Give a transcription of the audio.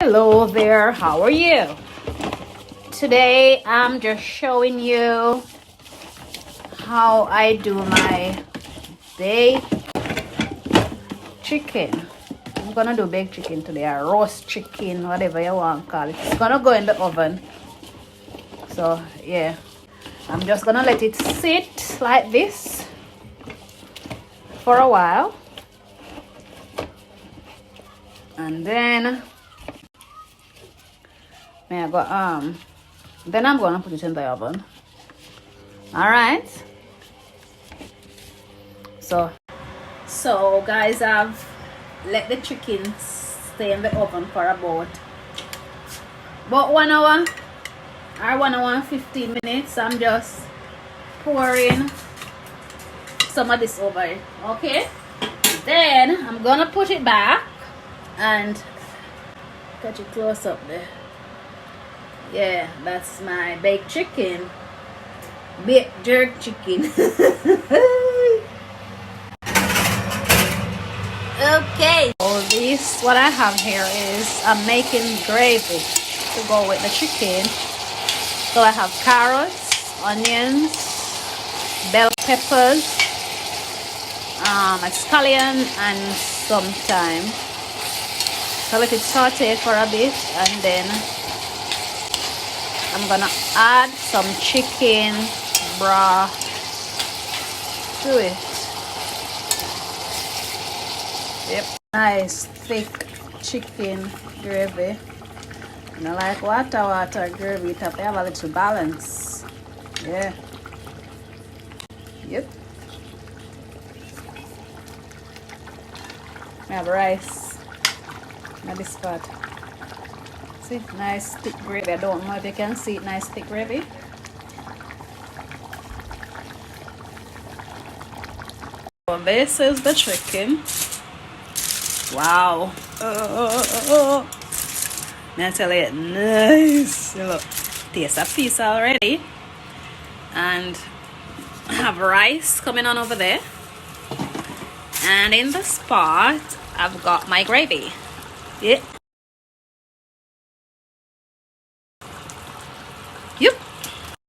Hello there, how are you? Today I'm just showing you how I do my baked chicken. I'm gonna do baked chicken today, or roast chicken, whatever you want to call it. It's gonna go in the oven. So yeah, I'm just gonna let it sit like this for a while, and then then I'm gonna put it in the oven. All right. So guys, I've let the chicken stay in the oven for about 1 hour or 1 hour and 15 minutes. I'm just pouring some of this over it. Okay, then I'm gonna put it back and catch it close up there. Yeah, that's my baked chicken, baked jerk chicken. Okay, so this, what I have here is I'm making gravy to go with the chicken. So I have carrots, onions, bell peppers, a scallion, and some thyme. So let it saute for a bit, and then I'm gonna add some chicken broth to it. Yep, nice thick chicken gravy. You know, like water gravy, it have to have a little balance. Yeah. Yep. I have rice in this pot. See, nice thick gravy. I don't know if you can see it. Nice thick gravy. So this is the chicken. Wow. I tell you, nice. Look, taste a piece already. And I have rice coming on over there. And in this pot, I've got my gravy. Yeah.